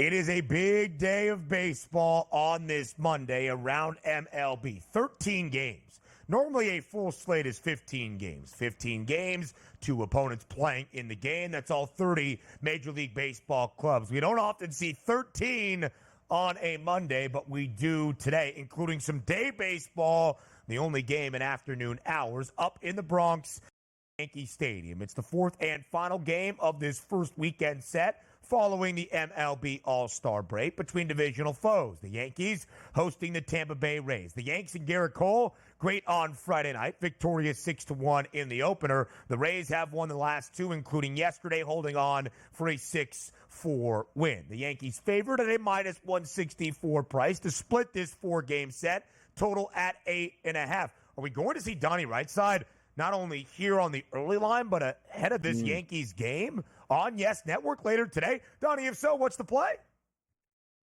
It is a big day of baseball on this Monday around MLB. 13 games. Normally a full slate is 15 games. 15 games, 2 opponents playing in the game. That's all 30 Major League Baseball clubs. We don't often see 13 on a Monday, but we do today, including some day baseball. The only game in afternoon hours up in the Bronx, Yankee Stadium. It's the fourth and final game of this first weekend set following the MLB All-Star break between divisional foes. The Yankees hosting the Tampa Bay Rays. The Yanks and Garrett Cole, great on Friday night, victorious 6-1 in the opener. The Rays have won the last 2, including yesterday, holding on for a 6-4 win. The Yankees favored at a minus 164 price to split this 4-game set, total at 8.5. Are we going to see Donnie Rightside not only here on the early line, but ahead of this Yankees game on Yes Network later today? Donnie, if so, what's the play?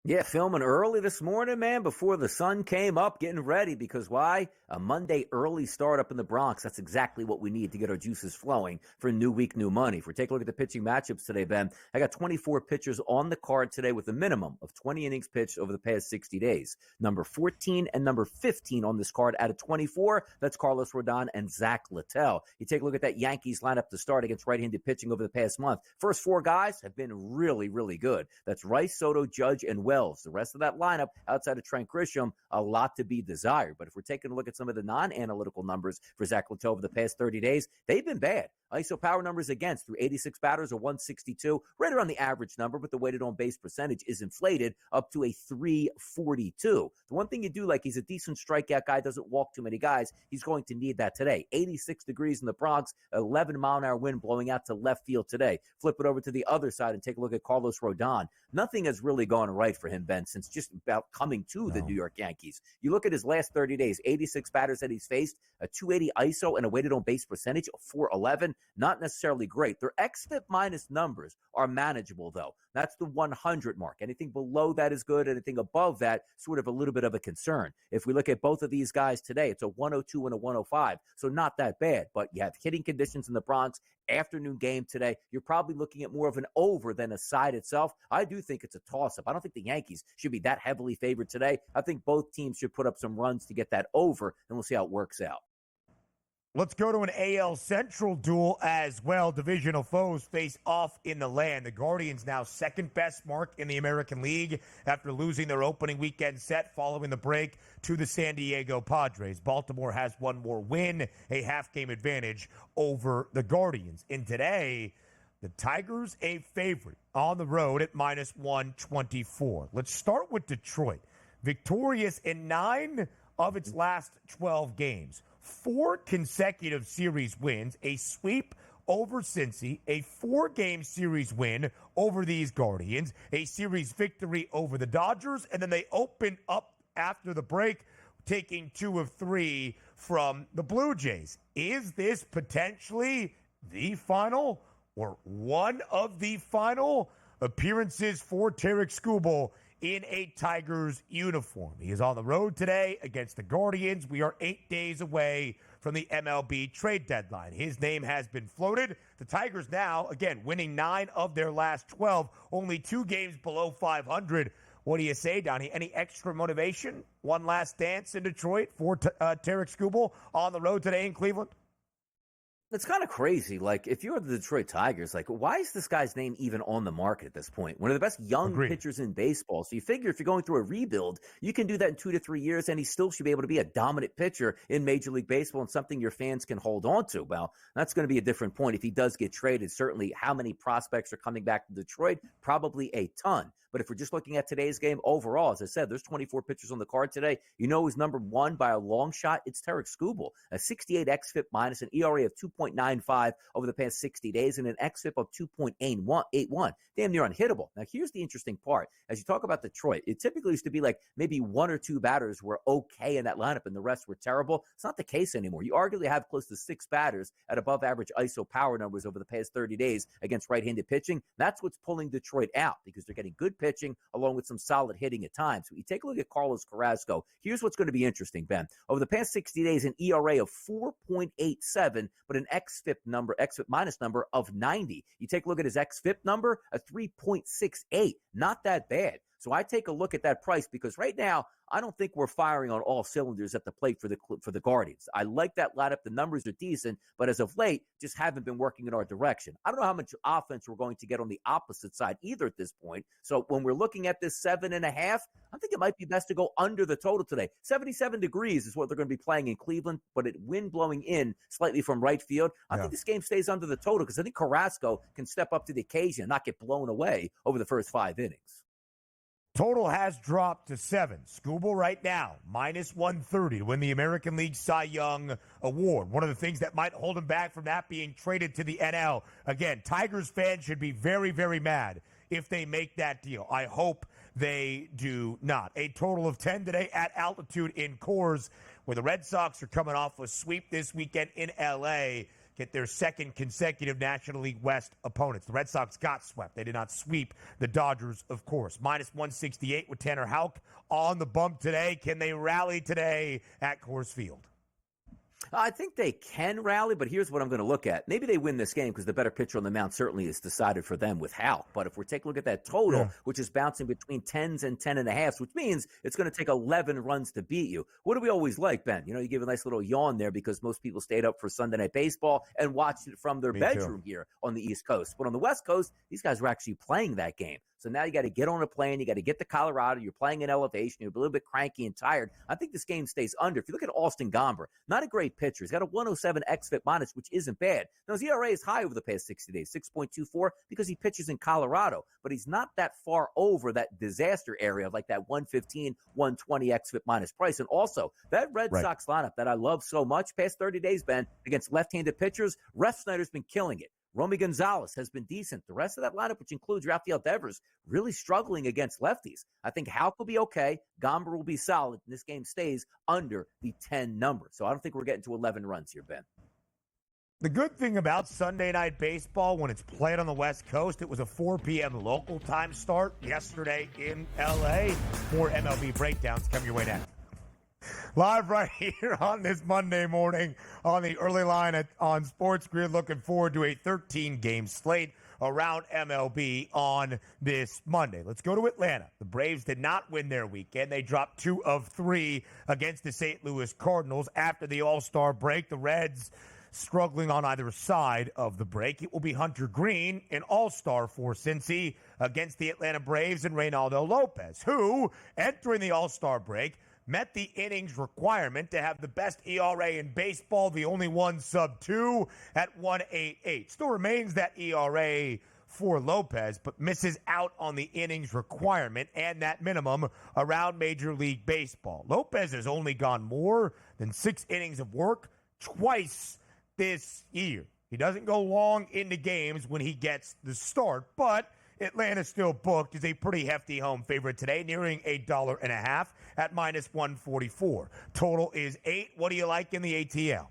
Yeah, filming early this morning, man, before the sun came up, getting ready. Because why? A Monday early start up in the Bronx. That's exactly what we need to get our juices flowing for a new week, new money. If we take a look at the pitching matchups today, Ben, I got 24 pitchers on the card today with a minimum of 20 innings pitched over the past 60 days. Number 14 and number 15 on this card out of 24. That's Carlos Rodon and Zack Littell. You take a look at that Yankees lineup to start against right-handed pitching over the past month. First 4 guys have been really, really good. That's Rice, Soto, Judge, and Wells. The rest of that lineup, outside of Trent Grisham, a lot to be desired. But if we're taking a look at some of the non-analytical numbers for Zack Littell over the past 30 days, they've been bad. ISO power numbers against through 86 batters, a 162, right around the average number, but the weighted on base percentage is inflated up to a 342. The one thing you do like, he's a decent strikeout guy, doesn't walk too many guys. He's going to need that today. 86 degrees in the Bronx, 11-mile-an-hour wind blowing out to left field today. Flip it over to the other side and take a look at Carlos Rodon. Nothing has really gone right for him, Ben, since just about coming to the New York Yankees. You look at his last 30 days, 86 batters that he's faced, a 280 ISO and a weighted on base percentage of 411. Not necessarily great. Their xFIP minus numbers are manageable, though. That's the 100 mark. Anything below that is good. Anything above that, sort of a little bit of a concern. If we look at both of these guys today, it's a 102 and a 105, so not that bad. But you have hitting conditions in the Bronx, afternoon game today. You're probably looking at more of an over than a side itself. I do think it's a toss-up. I don't think the Yankees should be that heavily favored today. I think both teams should put up some runs to get that over, and we'll see how it works out. Let's go to an AL Central duel as well. Divisional foes face off in the land. The Guardians now second best mark in the American League after losing their opening weekend set following the break to the San Diego Padres. Baltimore has one more win, a half-game advantage over the Guardians. And today, the Tigers a favorite on the road at minus 124. Let's start with Detroit. Victorious in 9 of its last 12 games. 4 consecutive series wins, a sweep over Cincy, a 4-game series win over these Guardians, a series victory over the Dodgers, and then they open up after the break, taking 2 of 3 from the Blue Jays. Is this potentially the final or one of the final appearances for Tarik Skubal in a Tigers uniform? He is on the road today against the Guardians. We are 8 days away from the MLB trade deadline. His name has been floated. The Tigers now, again, winning 9 of their last 12, only 2 games below 500. What do you say, Donnie? Any extra motivation? One last dance in Detroit for Tarik Skubal on the road today in Cleveland? It's kind of crazy. Like, if you're the Detroit Tigers, like, why is this guy's name even on the market at this point? One of the best young pitchers in baseball. So you figure if you're going through a rebuild, you can do that in 2 to 3 years, and he still should be able to be a dominant pitcher in Major League Baseball and something your fans can hold on to. Well, that's going to be a different point if he does get traded. Certainly, how many prospects are coming back to Detroit? Probably a ton. But if we're just looking at today's game overall, as I said, there's 24 pitchers on the card today. You know who's number 1 by a long shot? It's Tarik Skubal. A 68 xFIP minus, an ERA of 2.95 over the past 60 days, and an xFIP of 2.81. Damn near unhittable. Now, here's the interesting part. As you talk about Detroit, it typically used to be like maybe 1 or 2 batters were okay in that lineup, and the rest were terrible. It's not the case anymore. You arguably have close to 6 batters at above average ISO power numbers over the past 30 days against right-handed pitching. That's what's pulling Detroit out, because they're getting good pitching along with some solid hitting at times. When you take a look at Carlos Carrasco, here's what's going to be interesting, Ben. Over the past 60 days, an ERA of 4.87, but an xFIP minus number of 90. You take a look at his xFIP number, a 3.68. Not that bad. So I take a look at that price because right now, I don't think we're firing on all cylinders at the plate for the Guardians. I like that lineup. The numbers are decent, but as of late, just haven't been working in our direction. I don't know how much offense we're going to get on the opposite side either at this point. So when we're looking at this 7.5, I think it might be best to go under the total today. 77 degrees is what they're going to be playing in Cleveland, but wind blowing in slightly from right field. I think this game stays under the total because I think Carrasco can step up to the occasion and not get blown away over the first 5 innings. Total has dropped to 7. Skubal right now, minus 130 to win the American League Cy Young Award. One of the things that might hold him back from that being traded to the NL. Again, Tigers fans should be very, very mad if they make that deal. I hope they do not. A total of 10 today at altitude in Coors, where the Red Sox are coming off a sweep this weekend in L.A., get their second consecutive National League West opponents. The Red Sox got swept. They did not sweep the Dodgers, of course. Minus 168 with Tanner Houck on the bump today. Can they rally today at Coors Field? I think they can rally, but here's what I'm going to look at. Maybe they win this game because the better pitcher on the mound certainly is decided for them with Houck. But if we're taking a look at that total, which is bouncing between 10s and 10.5s, which means it's going to take 11 runs to beat you. What do we always like, Ben? You give a nice little yawn there because most people stayed up for Sunday Night Baseball and watched it from their bedroom here on the East Coast. But on the West Coast, these guys were actually playing that game. So now you got to get on a plane. You got to get to Colorado. You're playing in elevation. You're a little bit cranky and tired. I think this game stays under. If you look at Austin Gomber, not a great pitcher. He's got a 107 xFIP minus, which isn't bad. Now, his ERA is high over the past 60 days, 6.24, because he pitches in Colorado. But he's not that far over that disaster area of like that 115, 120 xFIP minus price. And also, that Red Sox lineup that I love so much past 30 days, Ben, against left-handed pitchers, Refsnyder's been killing it. Romy Gonzalez has been decent. The rest of that lineup, which includes Rafael Devers, really struggling against lefties. I think Houck will be okay. Gomber will be solid. And this game stays under the 10 number. So I don't think we're getting to 11 runs here, Ben. The good thing about Sunday Night Baseball, when it's played on the West Coast, it was a 4 p.m. local time start yesterday in L.A. More MLB breakdowns come your way next. Live right here on this Monday morning on the early line on SportsGrid. Looking forward to a 13-game slate around MLB on this Monday. Let's go to Atlanta. The Braves did not win their weekend. They dropped 2 of 3 against the St. Louis Cardinals after the All-Star break. The Reds struggling on either side of the break. It will be Hunter Green, an all-star for Cincy, against the Atlanta Braves and Reynaldo Lopez, who, entering the all-star break, met the innings requirement to have the best ERA in baseball, the only one sub-2 at 1.88. Still remains that ERA for Lopez, but misses out on the innings requirement and that minimum around Major League Baseball. Lopez has only gone more than 6 innings of work twice this year. He doesn't go long into games when he gets the start, but Atlanta still booked is a pretty hefty home favorite today, nearing $1.50 at minus 144. Total is 8. What do you like in the ATL?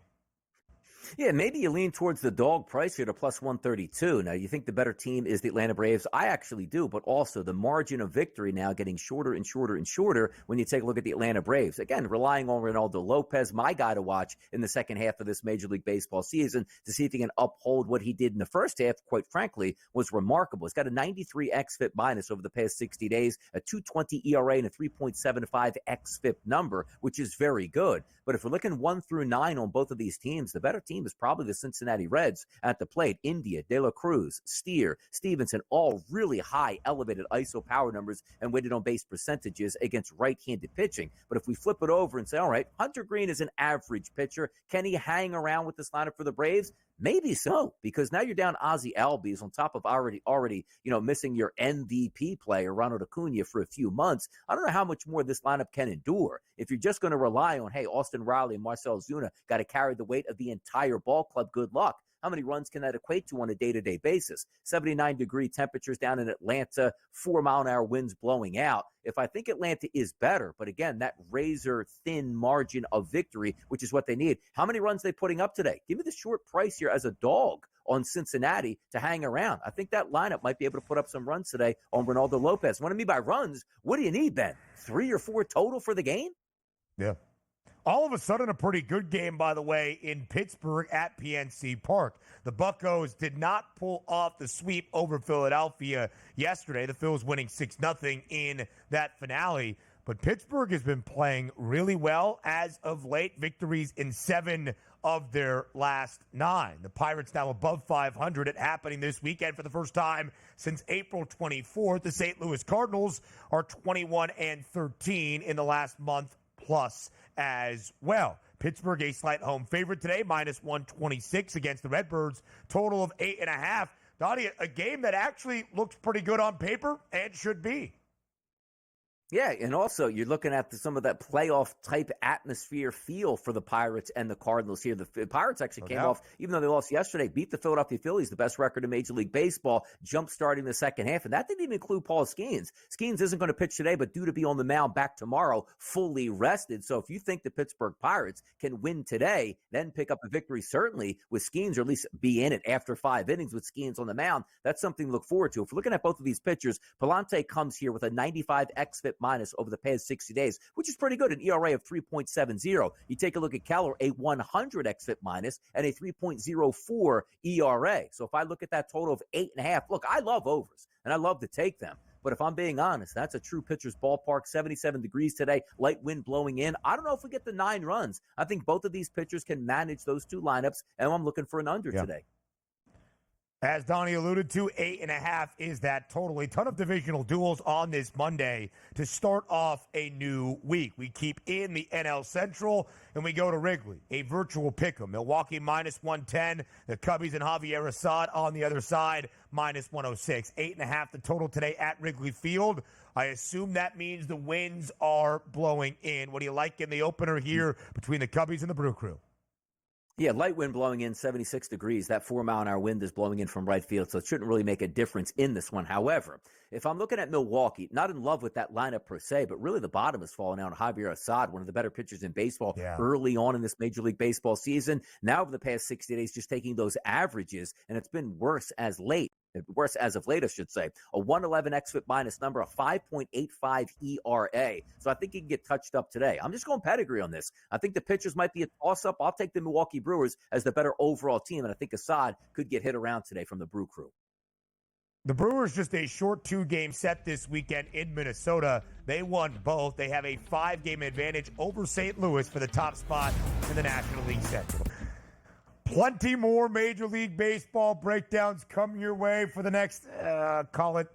Yeah, maybe you lean towards the dog price here to plus 132. Now, you think the better team is the Atlanta Braves? I actually do, but also the margin of victory now getting shorter and shorter and shorter when you take a look at the Atlanta Braves. Again, relying on Reynaldo Lopez, my guy to watch in the second half of this Major League Baseball season to see if he can uphold what he did in the first half, quite frankly, was remarkable. He's got a 93 xFIP minus over the past 60 days, a 2.20 ERA and a 3.75 xFIP number, which is very good. But if we're looking 1 through 9 on both of these teams, the better team is probably the Cincinnati Reds at the plate. India, De La Cruz, Steer, Stevenson, all really high elevated ISO power numbers and weighted on base percentages against right-handed pitching. But if we flip it over and say, all right, Hunter Green is an average pitcher. Can he hang around with this lineup for the Braves? Maybe so, because now you're down Ozzie Albies on top of already missing your MVP player, Ronald Acuna, for a few months. I don't know how much more this lineup can endure. If you're just going to rely on, hey, Austin Riley and Marcell Ozuna got to carry the weight of the entire ball club, good luck. How many runs can that equate to on a day-to-day basis? 79-degree temperatures down in Atlanta, 4-mile-an-hour winds blowing out. If I think Atlanta is better, but again, that razor-thin margin of victory, which is what they need. How many runs are they putting up today? Give me the short price here as a dog on Cincinnati to hang around. I think that lineup might be able to put up some runs today on Reynaldo Lopez. What I mean by runs, what do you need, Ben? 3 or 4 total for the game? Yeah. All of a sudden, a pretty good game, by the way, in Pittsburgh at PNC Park. The Buccos did not pull off the sweep over Philadelphia yesterday. The Phils winning 6-0 in that finale. But Pittsburgh has been playing really well as of late. Victories in 7 of their last 9. The Pirates now above 500. It happening this weekend for the first time since April 24th. The St. Louis Cardinals are 21-13 in the last month plus as well. Pittsburgh, a slight home favorite today, minus 126 against the Redbirds. Total of 8.5. Donnie, a game that actually looks pretty good on paper and should be. Yeah, and also you're looking at some of that playoff-type atmosphere feel for the Pirates and the Cardinals here. The Pirates actually came off, even though they lost yesterday, beat the Philadelphia Phillies, the best record in Major League Baseball, jump-starting the second half. And that didn't even include Paul Skeens. Skeens isn't going to pitch today, but due to be on the mound back tomorrow, fully rested. So if you think the Pittsburgh Pirates can win today, then pick up a victory, certainly with Skeens, or at least be in it after 5 innings with Skeens on the mound, that's something to look forward to. If we're looking at both of these pitchers, Palante comes here with a 95 xFIP minus over the past 60 days, which is pretty good, an ERA of 3.70. You take a look at Keller, a 100 xFIP minus and a 3.04 ERA. So if I look at that total of 8.5, look, I love overs, and I love to take them. But if I'm being honest, that's a true pitcher's ballpark, 77 degrees today, light wind blowing in. I don't know if we get the 9 runs. I think both of these pitchers can manage those 2 lineups, and I'm looking for an under today. As Donnie alluded to, 8.5 is that total. A ton of divisional duels on this Monday to start off a new week. We keep in the NL Central, and we go to Wrigley, a virtual pick'em. Milwaukee minus 110. The Cubbies and Javier Assad on the other side, minus 106. 8.5 the total today at Wrigley Field. I assume that means the winds are blowing in. What do you like in the opener here between the Cubbies and the Brew Crew? Yeah, light wind blowing in, 76 degrees. That 4-mile-an-hour wind is blowing in from right field, so it shouldn't really make a difference in this one. However, if I'm looking at Milwaukee, not in love with that lineup per se, but really the bottom is falling out on Javier Assad, one of the better pitchers in baseball early on in this Major League Baseball season. Now over the past 60 days, just taking those averages, and it's been worse as of late, I should say. A 111 xFIP minus number, a 5.85 ERA. So I think he can get touched up today. I'm just going pedigree on this. I think the pitchers might be a toss-up. I'll take the Milwaukee Brewers as the better overall team, and I think Assad could get hit around today from the Brew Crew. The Brewers just a short 2-game set this weekend in Minnesota. They won both. They have a 5-game advantage over St. Louis for the top spot in the National League Central. Plenty more Major League Baseball breakdowns come your way for the next, call it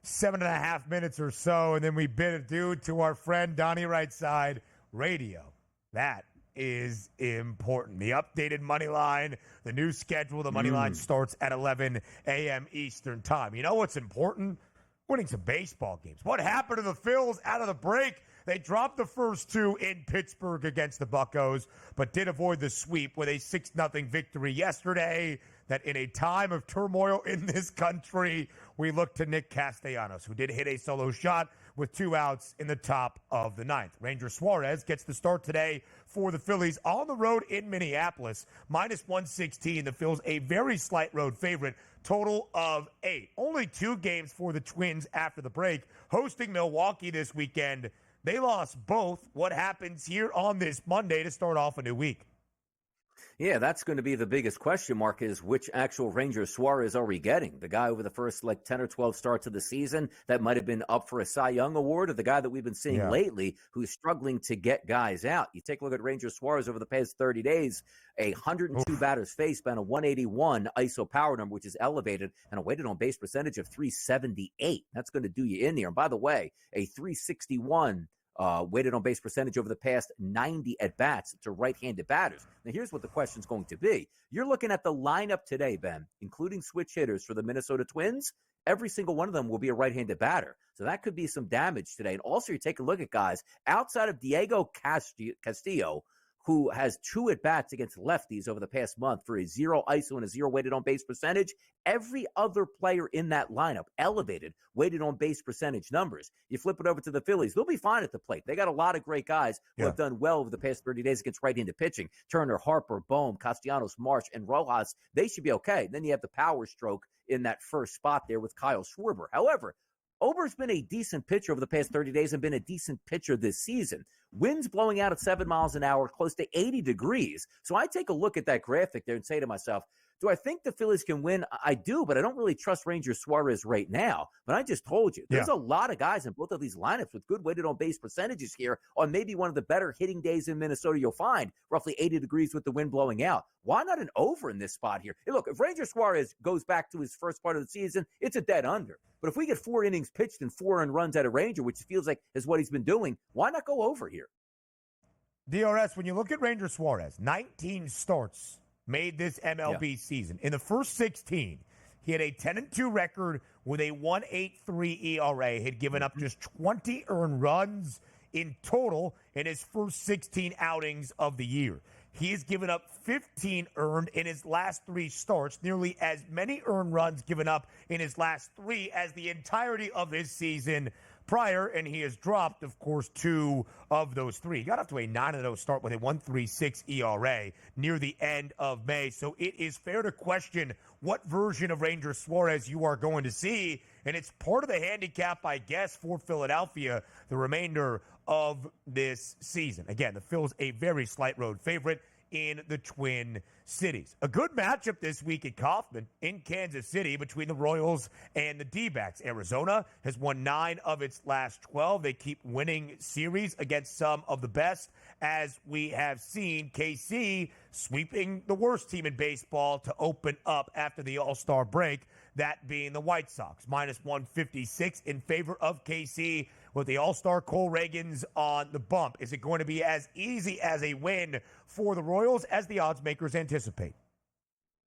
7.5 minutes or so. And then we bid adieu to our friend Donnie Rightside Radio. That is important. The updated money line, the new schedule, the money line starts at 11 a.m. Eastern time. You know what's important? Winning some baseball games. What happened to the Phils out of the break? They dropped the first 2 in Pittsburgh against the Buccos, but did avoid the sweep with a 6-0 victory yesterday. That in a time of turmoil in this country, we look to Nick Castellanos, who did hit a solo shot with 2 outs in the top of the 9th. Ranger Suarez gets the start today for the Phillies on the road in Minneapolis. Minus 116. The Phils a very slight road favorite. Total of 8. Only 2 games for the Twins after the break. Hosting Milwaukee this weekend. They lost both. What happens here on this Monday to start off a new week? Yeah, that's going to be the biggest question mark, is which actual Ranger Suarez are we getting? The guy over the first 10 or 12 starts of the season that might have been up for a Cy Young award, or the guy that we've been seeing lately who's struggling to get guys out? You take a look at Ranger Suarez over the past 30 days, 102 batters faced, been a 181 ISO power number, which is elevated, and a weighted on base percentage of 378. That's going to do you in here. And by the way, a 361 weighted on base percentage over the past 90 at-bats to right-handed batters. Now, here's what the question's going to be. You're looking at the lineup today, Ben, including switch hitters for the Minnesota Twins. Every single one of them will be a right-handed batter. So that could be some damage today. And also, you take a look at guys outside of Diego Castillo, who has 2 at-bats against lefties over the past month for a 0 ISO and a 0 weighted on-base percentage. Every other player in that lineup elevated weighted on-base percentage numbers. You flip it over to the Phillies, they'll be fine at the plate. They got a lot of great guys who have done well over the past 30 days against right-handed pitching. Turner, Harper, Bohm, Castellanos, Marsh, and Rojas, they should be okay. Then you have the power stroke in that first spot there with Kyle Schwarber. However, Ober's been a decent pitcher over the past 30 days and been a decent pitcher this season. Winds blowing out at 7 miles an hour, close to 80 degrees. So I take a look at that graphic there and say to myself, do I think the Phillies can win? I do, but I don't really trust Ranger Suarez right now. But I just told you, there's a lot of guys in both of these lineups with good weighted on-base percentages here on maybe one of the better hitting days in Minnesota you'll find, roughly 80 degrees with the wind blowing out. Why not an over in this spot here? Hey, look, if Ranger Suarez goes back to his first part of the season, it's a dead under. But if we get 4 innings pitched and 4 earned runs at a Ranger, which feels like is what he's been doing, why not go over here? DRS, when you look at Ranger Suarez, 19 starts made this MLB season. In the first 16, he had a 10-2 record with a 1.83 ERA. Had given up just 20 earned runs in total in his first 16 outings of the year. He has given up 15 earned in his last 3 starts, nearly as many earned runs given up in his last 3 as the entirety of his season prior, and he has dropped, of course, 2 of those 3. He got up to a 9-0 start with a 1.36 ERA near the end of May. So it is fair to question what version of Ranger Suarez you are going to see, and it's part of the handicap, I guess, for Philadelphia the remainder of this season. Again, the Phils a very slight road favorite in the Twin Cities. A good matchup this week at Kauffman in Kansas City between the Royals and the D-backs. Arizona has won 9 of its last 12. They keep winning series against some of the best, as we have seen KC sweeping the worst team in baseball to open up after the All-Star break, that being the White Sox. Minus 156 in favor of KC with the All-Star Cole Reagans on the bump. Is it going to be as easy as a win for the Royals as the odds makers anticipate?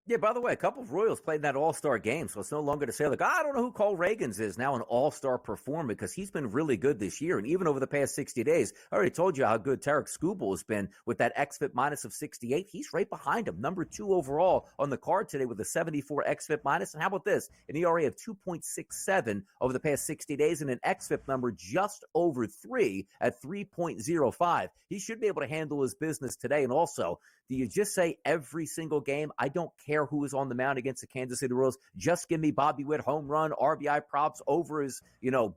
Yeah, by the way, a couple of Royals played in that All-Star game, so it's no longer to say, like, I don't know who Cole Reagans is, now an All-Star performer, because he's been really good this year. And even over the past 60 days, I already told you how good Tarik Skubal has been with that xFIP minus of 68. He's right behind him, number 2 overall on the card today with a 74 xFIP minus. And how about this? An ERA of 2.67 over the past 60 days and an xFIP number just over 3 at 3.05. He should be able to handle his business today. And also, do you just say every single game, I don't care who is on the mound against the Kansas City Royals, just give me Bobby Witt home run, RBI props over his,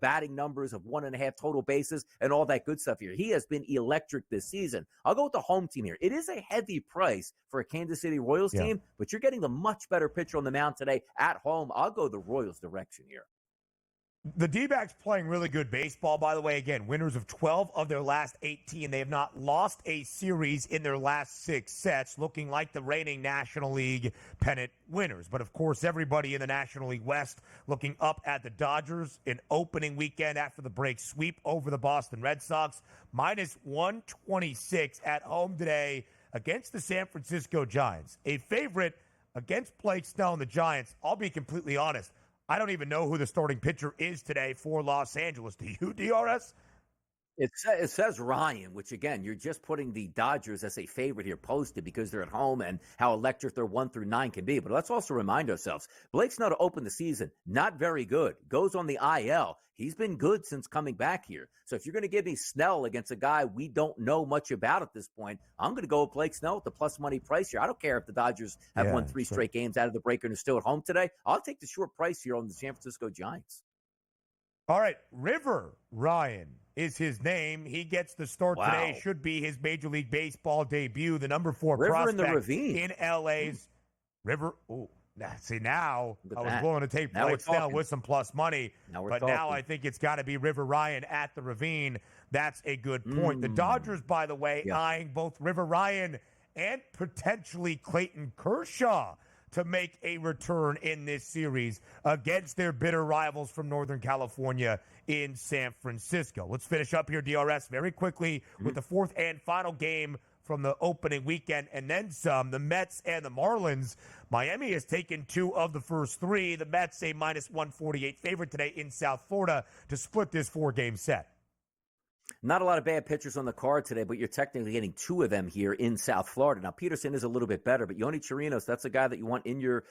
batting numbers of 1.5 total bases and all that good stuff here. He has been electric this season. I'll go with the home team here. It is a heavy price for a Kansas City Royals team, but you're getting the much better pitcher on the mound today at home. I'll go the Royals direction here. The D-backs playing really good baseball, by the way. Again, winners of 12 of their last 18. They have not lost a series in their last 6 sets, looking like the reigning National League pennant winners. But, of course, everybody in the National League West looking up at the Dodgers. An opening weekend after the break sweep over the Boston Red Sox. Minus 126 at home today against the San Francisco Giants. A favorite against Blake Snell and the Giants. I'll be completely honest. I don't even know who the starting pitcher is today for Los Angeles. Do you, DRS? It says Ryan, which, again, you're just putting the Dodgers as a favorite here posted because they're at home and how electric their 1 through 9 can be. But let's also remind ourselves, Blake Snell to open the season, not very good. Goes on the IL. He's been good since coming back here. So if you're going to give me Snell against a guy we don't know much about at this point, I'm going to go with Blake Snell with the plus money price here. I don't care if the Dodgers have won 3 straight games out of the break and are still at home today. I'll take the short price here on the San Francisco Giants. All right, River Ryan is his name. He gets the start today. Should be his Major League Baseball debut. The number 4 River prospect in the ravine. in LA's River. Oh, see, now I was willing to take Now Blake Snell with some plus money. Now I think it's got to be River Ryan at the Ravine. That's a good point. The Dodgers, by the way, eyeing both River Ryan and potentially Clayton Kershaw to make a return in this series against their bitter rivals from Northern California in San Francisco. Let's finish up here, DRS, very quickly with the 4th and final game from the opening weekend and then some. The Mets and the Marlins. Miami has taken 2 of the first 3. The Mets a minus 148 favorite today in South Florida to split this 4-game set. Not a lot of bad pitchers on the card today, but you're technically getting 2 of them here in South Florida. Now, Peterson is a little bit better, but Yoni Chirinos, that's a guy that you want in your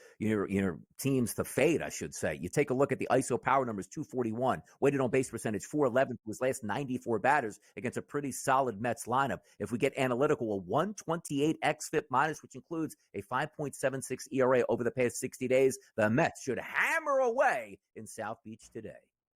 teams to fade, I should say. You take a look at the ISO power numbers, 241, weighted on base percentage, 411 for his last 94 batters against a pretty solid Mets lineup. If we get analytical, a 128 xFIP minus, which includes a 5.76 ERA over the past 60 days, the Mets should hammer away in South Beach today.